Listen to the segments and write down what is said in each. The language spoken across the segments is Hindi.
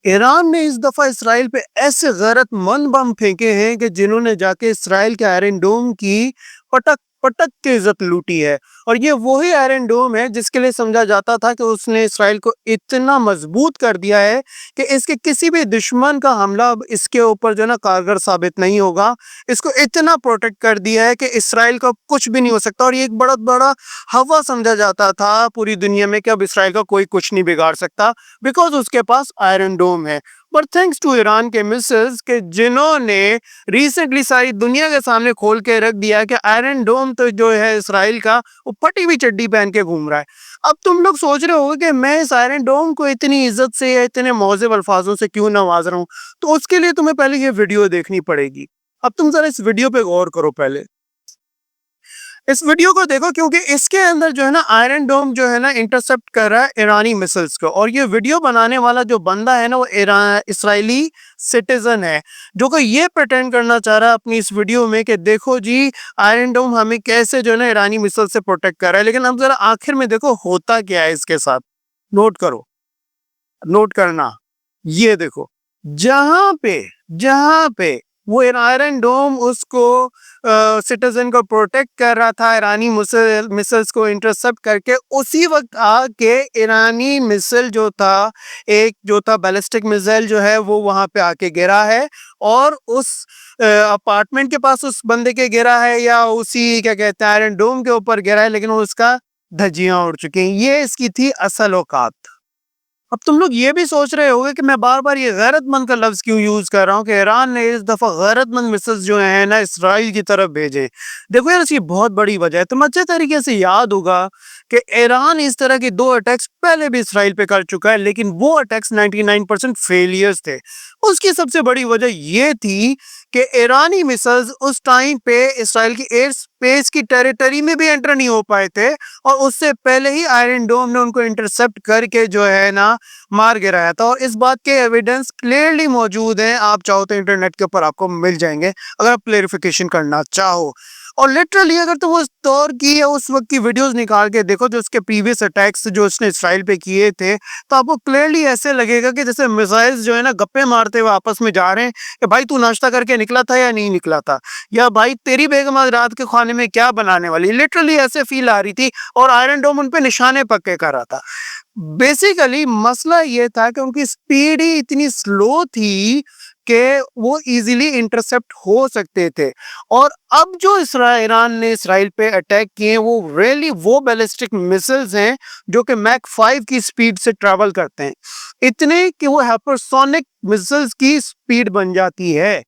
ईरान ने इस दफा इसराइल पे ऐसे गैरतमंद बम फेंके हैं कि जिन्होंने जाके इसराइल के आयरन डोम की पटक पटक के इज्जत लूटी है। और ये वही आयरन डोम है जिसके लिए समझा जाता था कि उसने इसराइल को इतना मजबूत कर दिया है कि इसके किसी भी दुश्मन का हमला अब इसके ऊपर जो है ना कारगर साबित नहीं होगा। इसको इतना प्रोटेक्ट कर दिया है कि इसराइल को अब कुछ भी नहीं हो सकता। और ये एक बड़ा बड़ा हवा समझा जाता था पूरी दुनिया में कि अब इसराइल का कोई कुछ नहीं बिगाड़ सकता, बिकॉज उसके पास आयरन डोम है। बट थैंक्स टू ईरान के मिसाइल्स के जिन्होंने रिसेंटली सारी दुनिया के सामने खोल के रख दिया कि आयरन डोम तो जो है इसराइल का, वो फटी हुई चड्डी पहन के घूम रहा है। अब तुम लोग सोच रहे होगे कि मैं इस आयरन डोम को इतनी इज्जत से या इतने मौज़ेब अल्फाजों से क्यों नवाज रहा हूँ। तो उसके लिए तुम्हें पहले ये वीडियो देखनी पड़ेगी। अब तुम जरा इस वीडियो पे गौर करो। पहले इस वीडियो को देखो, क्योंकि इसके अंदर जो है ना आयरन डोम जो है ना इंटरसेप्ट कर रहा है ईरानी मिसाइल्स को। और ये वीडियो बनाने वाला जो बंदा है ना वो इसराइली सिटीजन है, जो कि ये प्रिटेंड करना चाह रहा है अपनी इस वीडियो में कि देखो जी, आयरन डोम हमें कैसे जो है ना ईरानी मिसाइल से प्रोटेक्ट कर रहा है। लेकिन अब जरा आखिर में देखो होता क्या है इसके साथ। नोट करो, नोट करना। ये देखो, जहां पे वो आयरन डोम उसको सिटीजन को प्रोटेक्ट कर रहा था ईरानी मिसाइल्स को इंटरसेप्ट करके, उसी वक्त आके ईरानी मिसाइल जो था, एक जो था बैलिस्टिक मिसाइल जो है वो वहां पे आके गिरा है। और उस अपार्टमेंट के पास उस बंदे के गिरा है, या उसी क्या कहते हैं आयरन डोम के ऊपर गिरा है, लेकिन वो उसका धज्जियां उड़ चुकी हैं। ये इसकी थी असल औकात। अब तुम लोग ये भी सोच रहे होगे कि मैं बार बार ये गैरतमंद का लफ्ज क्यों यूज कर रहा हूँ कि ईरान ने इस दफा गैरतमंद मिसाइल्स जो है ना इसराइल की तरफ भेजे। देखो यार, इसकी बहुत बड़ी वजह है। तुम अच्छे तरीके से याद होगा कि ईरान इस तरह के 2 अटैक्स पहले भी इसराइल पे कर चुका है, लेकिन वो अटैक्स 99% फेलियर्स थे। उसकी सबसे बड़ी वजह ये थी कि ईरानी मिसाइल्स उस टाइम पे इसराइल की एयर स्पेस की टेरिटरी में भी एंटर नहीं हो पाए थे, और उससे पहले ही आयरन डोम ने उनको इंटरसेप्ट करके जो है ना मार गिराया था। और इस बात के एविडेंस क्लियरली मौजूद हैं। आप चाहो तो इंटरनेट के ऊपर आपको मिल जाएंगे, अगर आप क्लेरिफिकेशन करना चाहो। और लिटरली अगर तुम उस दौर की या उस वक्त की वीडियोस निकाल के देखो, जो उसके प्रीवियस अटैक्स जो उसने इसराइल पे किए थे, तो आपको क्लियरली ऐसे लगेगा कि जैसे मिसाइल्स जो है ना गप्पे मारते हुए आपस में जा रहे हैं कि भाई तू नाश्ता करके निकला था या नहीं निकला था, या भाई तेरी बेगम आज रात के खाने में क्या बनाने वाली। लिटरली ऐसे फील आ रही थी, और आयरन डोम उन पे निशाने पक्के कर रहा था। बेसिकली मसला ये था कि उनकी स्पीड ही इतनी स्लो थी कि वो इजीली इंटरसेप्ट हो सकते थे। और अब जो ईरान ने इसराइल पे अटैक किए वो रियली वो बैलिस्टिक मिसाइल्स हैं जो कि मैक 5 की स्पीड से ट्रैवल करते हैं, इतने कि वो हाइपरसोनिक मिसाइल्स की स्पीड बन जाती है।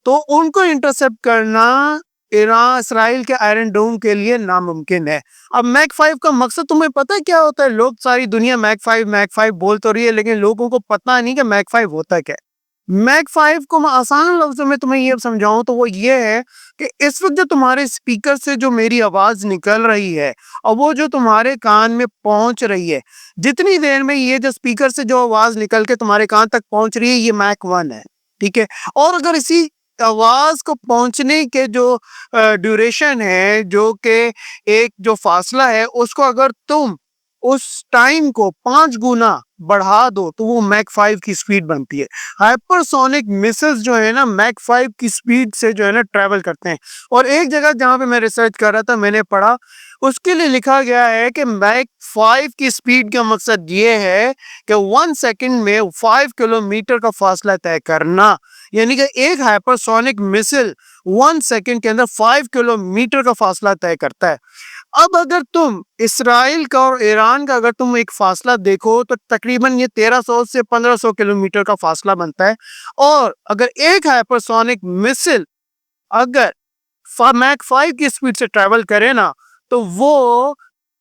तो उनको इंटरसेप्ट करना ईरान इसराइल के आयरन डोम के लिए नामुमकिन है। अब मैक 5 का मकसद तुम्हें पता है क्या होता है? लोग सारी दुनिया मैक 5 बोल तो रही है, लेकिन लोगों को पता नहीं कि मैक 5 होता क्या है। मैक 5 को मैं आसान लफ्जों में तुम्हें ये समझाऊं तो वो ये है कि इस वक्त जो तुम्हारे स्पीकर से जो मेरी आवाज निकल रही है और वो जो तुम्हारे कान में पहुंच रही है, जितनी देर में ये जो स्पीकर से जो आवाज निकल के तुम्हारे कान तक पहुंच रही है, ये मैक 1 है। ठीक है। और अगर इसी आवाज को पहुंचने के जो ड्यूरेशन है, जो कि एक जो फासला है, उसको अगर तुम उस टाइम को 5 गुना बढ़ा दो तो वो मैक 5 की स्पीड बनती है। हाइपरसोनिक मिसाइल्स जो है ना मैक 5 की स्पीड से जो है ना ट्रेवल करते हैं। और एक जगह जहां पे मैं रिसर्च कर रहा था, मैंने पढ़ा, उसके लिए लिखा गया है कि मैक 5 की स्पीड का मकसद ये है कि 1 सेकंड में 5 किलोमीटर का फासला तय करना। यानी कि एक हाइपरसोनिक मिसाइल 1 सेकंड के अंदर 5 किलोमीटर का फासला तय करता है। अब अगर तुम इसराइल का और ईरान का अगर तुम एक फासला देखो तो तकरीबन ये 1300 से 1500 किलोमीटर का फासला बनता है। और अगर एक हाइपरसोनिक मिसाइल अगर मैक 5 की स्पीड से ट्रेवल करे ना, तो वो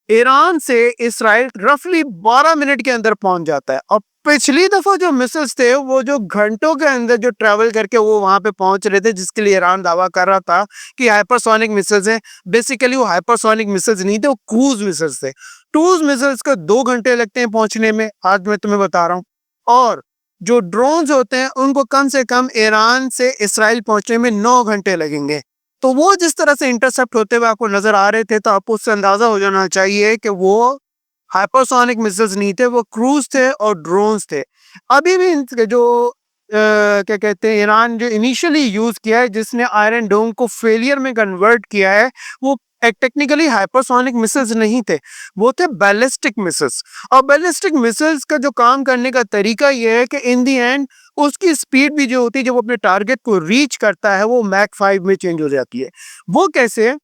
ईरान से इसराइल रफली 12 मिनट के अंदर पहुंच जाता है। और पिछली दफा जो मिसाइल्स थे वो जो घंटों के अंदर जो ट्रेवल करके वो वहां पे पहुंच रहे थे, जिसके लिए ईरान दावा कर रहा था कि हाइपरसोनिक मिसाइल्स हैं, बेसिकली वो हाइपरसोनिक मिसाइल्स नहीं थे, वो क्रूज मिसाइल्स थे। क्रूज मिसाइल्स को 2 घंटे लगते हैं पहुंचने में, आज मैं तुम्हें बता रहा हूँ। और जो ड्रोन्स होते हैं उनको कम से कम ईरान से इसराइल पहुंचने में 9 घंटे लगेंगे। तो वो जिस तरह से इंटरसेप्ट होते हुए आपको नजर आ रहे थे, तो आपको उससे अंदाजा हो जाना चाहिए कि वो हाइपरसोनिक मिसाइल्स नहीं थे, वो क्रूज थे और ड्रोन्स थे। अभी भी इनके जो क्या कहते हैं, ईरान जो इनिशियली यूज किया है, जिसने आयरन डोम को फेलियर में कन्वर्ट किया है, वो टेक्निकली हाइपरसोनिक मिसाइल्स नहीं थे, वो थे बैलिस्टिक मिसाइल्स। और बैलिस्टिक मिसाइल्स का जो काम करने का तरीका ये है कि इन दी एंड उसकी स्पीड भी जो होती है, जब वो अपने टारगेट को रीच करता है, वो मैक 5 में चेंज हो जाती है। वो कैसे?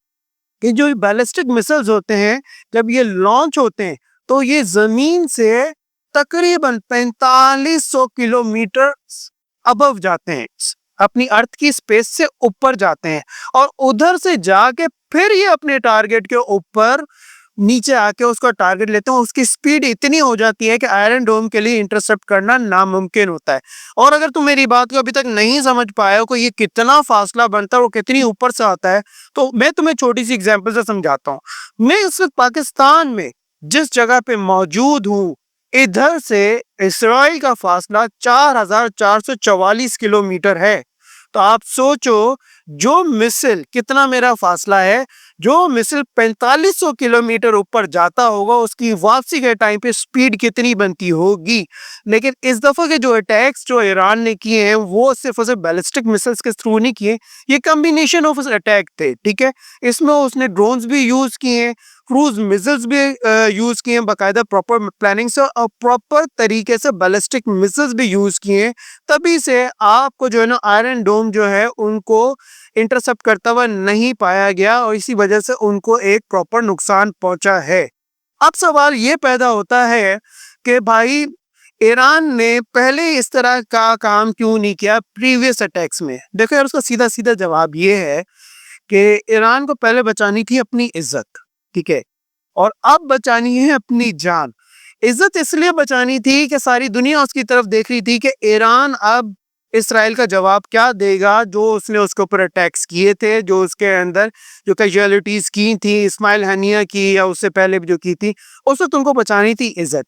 कि जो बैलिस्टिक मिसाइल्स होते हैं, जब ये लॉन्च होते हैं, तो ये जमीन से तकरीबन 4500 किलोमीटर अबव जाते हैं, अपनी अर्थ की स्पेस से ऊपर जाते हैं, और उधर से जाके फिर ये अपने टारगेट के ऊपर नीचे आके उसका टारगेट लेते हैं। उसकी स्पीड इतनी हो जाती है कि आयरन डोम के लिए इंटरसेप्ट करना नामुमकिन होता है। और अगर तुम मेरी बात को अभी तक नहीं समझ पाए हो कि ये कितना फासला बनता है, वो कितनी ऊपर से आता है, तो मैं तुम्हें छोटी सी एग्जांपल से समझाता हूँ। मैं इस वक्त पाकिस्तान में जिस जगह पे मौजूद हूँ, इधर से इसराइल का फासला 4444 किलोमीटर है। तो आप सोचो, जो मिसाइल कितना मेरा फासला है, जो मिसाइल 4500 किलोमीटर ऊपर जाता होगा, उसकी वापसी के टाइम पे स्पीड कितनी बनती होगी। लेकिन इस दफा के जो अटैक्स जो ईरान ने किए हैं, वो सिर्फ और सिर्फ बैलिस्टिक मिसाइल्स के थ्रू नहीं किए, ये कॉम्बिनेशन ऑफ अटैक थे, ठीक है। इसमें उसने ड्रोन्स भी यूज किए हैं, क्रूज मिसाइल्स भी यूज किए हैं, बाकायदा प्रॉपर प्लानिंग से और प्रॉपर तरीके से बैलिस्टिक मिसाइल्स भी यूज किए हैं। तभी से आपको जो है ना, आयरन डोम जो है उनको इंटरसेप्ट करता हुआ नहीं पाया गया, और इसी वजह से उनको एक प्रॉपर नुकसान पहुंचा है। अब सवाल ये पैदा होता है कि भाई, ईरान ने पहले इस तरह का काम क्यों नहीं किया प्रीवियस अटैक्स में? देखो यार, उसका सीधा सीधा जवाब ये है कि ईरान को पहले बचानी थी अपनी इज्जत, ठीक है, और अब बचानी है अपनी जान। इज्जत इसलिए बचानी थी कि सारी दुनिया उसकी तरफ देख रही थी कि ईरान अब इसराइल का जवाब क्या देगा, जो उसने उसके ऊपर अटैक्स किए थे, जो उसके अंदर जो कैजुअलिटीज की थी, इस्माइल हनिया की या उससे पहले भी जो की थी, उससे तुमको बचानी थी इज्जत,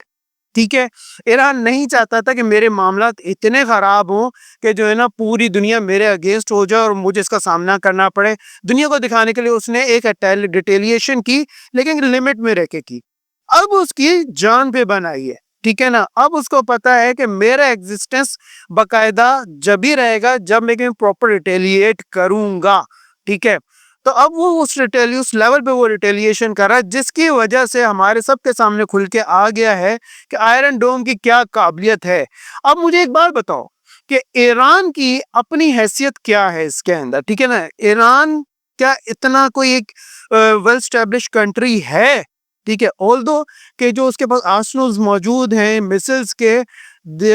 ठीक है। ईरान नहीं चाहता था कि मेरे मामलात इतने खराब हों कि जो है ना, पूरी दुनिया मेरे अगेंस्ट हो जाए और मुझे इसका सामना करना पड़े। दुनिया को दिखाने के लिए उसने एक रिटेलिएशन की, लेकिन लिमिट में रह के की। अब उसकी जान पे बनाई है, ठीक है ना। अब उसको पता है कि मेरा एग्जिस्टेंस बकायदा जब ही रहेगा जब मैं प्रॉपर रिटेलिएट करूंगा, ठीक है। तो अब वो उस लेवल पे वो रिटेलिएशन कर रहा है, जिसकी वजह से हमारे सबके सामने खुल के आ गया है कि आयरन डोम की क्या काबिलियत है। अब मुझे एक बात बताओ कि ईरान की अपनी हैसियत क्या है इसके अंदर, ठीक है ना। ईरान क्या इतना कोई एक वेल स्टैब्लिश कंट्री है, ठीक है। ऑल्दो कि जो उसके पास आर्सनल्स मौजूद हैं मिसाइल्स के,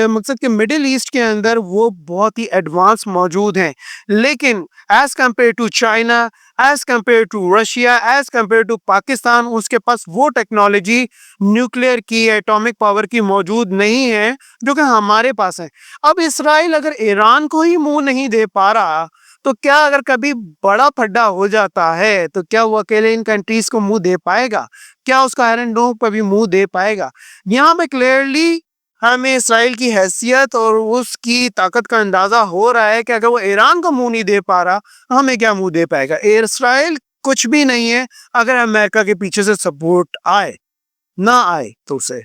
मकसद के मिडिल ईस्ट के अंदर वो बहुत ही एडवांस मौजूद हैं, लेकिन as compare to China, as compare to Russia, as compare to Pakistan, उसके पास वो टेक्नोलॉजी न्यूक्लियर की, एटॉमिक पावर की मौजूद नहीं है जो कि हमारे पास है। अब इसराइल अगर ईरान को ही मुंह नहीं दे पा रहा, तो क्या अगर कभी बड़ा फड्डा हो जाता है, तो क्या वो अकेले इन कंट्रीज को मुंह दे पाएगा? क्या उसका आयरन डोम पर भी मुंह दे पाएगा? यहाँ पे क्लियरली हमें इसराइल की हैसियत और उसकी ताकत का अंदाजा हो रहा है कि अगर वो ईरान को मुंह नहीं दे पा रहा, हमें क्या मुंह दे पाएगा? इसराइल कुछ भी नहीं है अगर अमेरिका के पीछे से सपोर्ट आए, ना आए तो उसे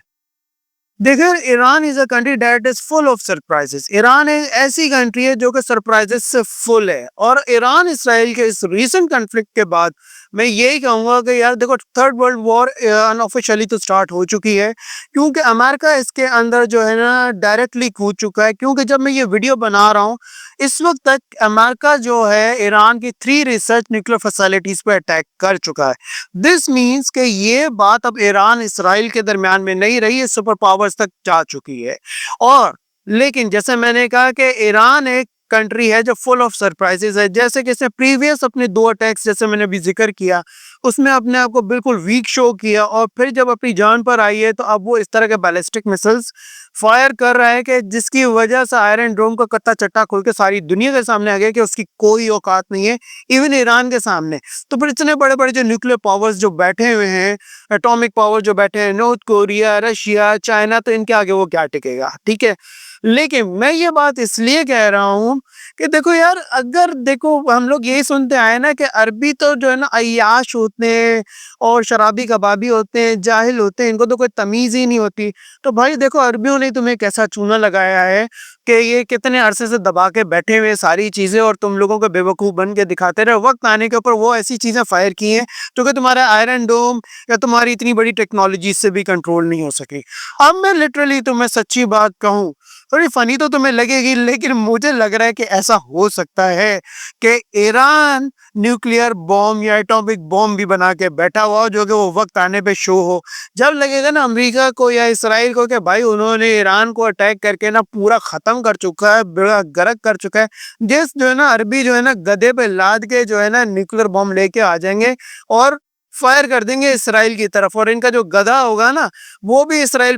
देखिए। Iran is a country that is full of surprises. Iran एक ऐसी कंट्री है जो कि सरप्राइजेस से फुल है, और ईरान इसराइल के इस रीसेंट कॉन्फ्लिक्ट के बाद मैं यही कहूंगा कि यार देखो, थर्ड वर्ल्ड वॉर अनऑफिशियली तो स्टार्ट हो चुकी है, क्योंकि अमेरिका इसके अंदर जो है ना डायरेक्टली कूद चुका है। क्योंकि जब मैं ये वीडियो बना रहा हूँ, इस वक्त तक अमेरिका जो है ईरान की 3 रिसर्च न्यूक्लियर फैसिलिटीज पर अटैक कर चुका है। दिस मीन्स कि ये बात अब ईरान इसराइल के दरमियान में नहीं रही है, सुपर पावर्स तक जा चुकी है। और लेकिन जैसे मैंने कहा कि ईरान एक कंट्री है जो फुल ऑफ सरप्राइजेस है। जैसे कि इसने प्रीवियस अपने 2 अटैक्स, जैसे मैंने अभी जिक्र किया, उसमें अपने आप को बिल्कुल वीक शो किया, और फिर जब अपनी जान पर आई है तो अब वो इस तरह के बैलिस्टिक मिसाइल्स फायर कर रहा है कि जिसकी वजह से आयरन डोम का कत्ता चट्टा खोल के सारी दुनिया के सामने आ गया कि उसकी कोई औकात नहीं है, इवन ईरान के सामने। तो फिर इतने बड़े बड़े जो न्यूक्लियर पावर्स जो बैठे हुए हैं, एटॉमिक पावर जो बैठे हैं, नॉर्थ कोरिया, रशिया, चाइना, तो इनके आगे वो क्या टिकेगा, ठीक है। लेकिन मैं ये बात इसलिए कह रहा हूँ कि देखो यार, अगर देखो हम लोग यही सुनते आए ना कि अरबी तो जो है ना अय्याश होते हैं और शराबी कबाबी होते हैं, जाहिल होते हैं, इनको तो कोई तमीज़ ही नहीं होती। तो भाई देखो, अरबियों ने तुम्हें कैसा चूना लगाया है कि ये कितने अरसे से दबा के बैठे हुए हैं सारी चीज़ें, और तुम लोगों को बेवकूफ़ बन के दिखाते रहे। वक़्त आने के ऊपर वो ऐसी चीज़ें फायर की हैं जो कि तुम्हारा आयरन डोम या तुम्हारी इतनी बड़ी टेक्नोलॉजी से भी कंट्रोल नहीं हो सकी। अब मैं लिटरली तुम्हें सच्ची बात कहूँ, थोड़ी फनी तो तुम्हें लगेगी, लेकिन मुझे लग रहा है कि ऐसा हो सकता है कि ईरान न्यूक्लियर बॉम्ब या एटॉमिक बॉम्ब भी बना के बैठा हुआ हो, जो कि वो वक्त आने पे शो हो। जब लगेगा ना अमेरिका को या इसराइल को कि भाई उन्होंने ईरान को अटैक करके ना पूरा खत्म कर चुका है, बेड़ा गर्क कर चुका है, जिस जो है ना अरबी जो है ना गधे पे लाद के जो है ना न्यूक्लियर बॉम्ब लेके आ जाएंगे और फायर कर देंगे इसराइल की तरफ, और इनका जो गधा होगा ना वो भी इसराइल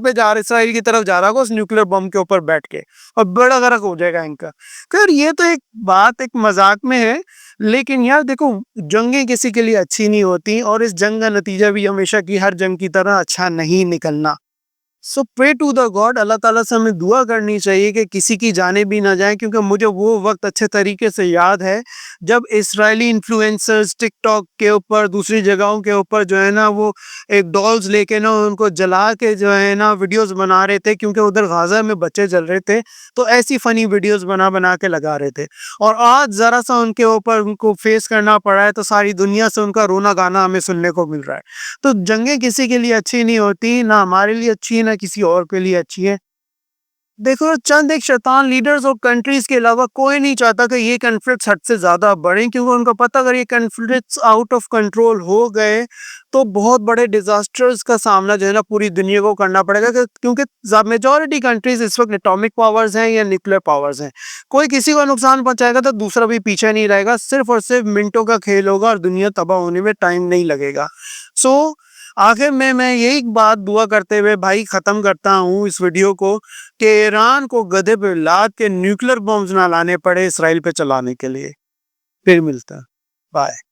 की तरफ जा रहा होगा उस न्यूक्लियर बम के ऊपर बैठ के, और बड़ा गर्क हो जाएगा इनका। खैर ये तो एक बात एक मजाक में है, लेकिन यार देखो, जंगें किसी के लिए अच्छी नहीं होती, और इस जंग का नतीजा भी हमेशा की हर जंग की तरह अच्छा नहीं निकलना। सो प्रे टू द गॉड, अल्लाह ताला से हमें दुआ करनी चाहिए कि किसी की जाने भी ना जाए, क्योंकि मुझे वो वक्त अच्छे तरीके से याद है जब इसराइली इन्फ्लुएंसर्स टिकटॉक के ऊपर दूसरी जगहों के ऊपर जो है ना वो एक डॉल्स लेके ना उनको जला के जो है ना वीडियोस बना रहे थे, क्योंकि उधर गाजा में बच्चे जल रहे थे, तो ऐसी फनी वीडियोस बना बना के लगा रहे थे। और आज जरा सा उनके ऊपर उनको फेस करना पड़ा है, तो सारी दुनिया से उनका रोना गाना हमें सुनने को मिल रहा है। तो जंगें किसी के लिए अच्छी नहीं होती, ना हमारे लिए अच्छी है, ना किसी और के लिए अच्छी है। देखो, चंद एक शैतान लीडर्स और कंट्रीज के अलावा कोई नहीं चाहता कि ये कॉन्फ्लिक्ट्स हद से ज़्यादा बढ़ें, क्योंकि उनको पता अगर ये कॉन्फ्लिक्ट्स आउट ऑफ कंट्रोल हो गए, तो बहुत बड़े डिज़ास्टर्स का सामना जो है ना पूरी दुनिया को करना पड़ेगा, क्योंकि मेजॉरिटी कंट्रीज इस वक्त एटॉमिक पावर्स हैं या न्यूक्लियर पावर्स हैं। कोई किसी को नुकसान पहुंचाएगा तो दूसरा भी पीछे नहीं रहेगा, सिर्फ और सिर्फ मिनटों का खेल होगा और दुनिया तबाह होने में टाइम नहीं लगेगा। सो आखिर में मैं यही बात दुआ करते हुए भाई ख़त्म करता हूँ इस वीडियो को, कि ईरान को गधे पे लाद के न्यूक्लियर बॉम्ब्स ना लाने पड़े इसराइल पे चलाने के लिए। फिर मिलता है। बाय।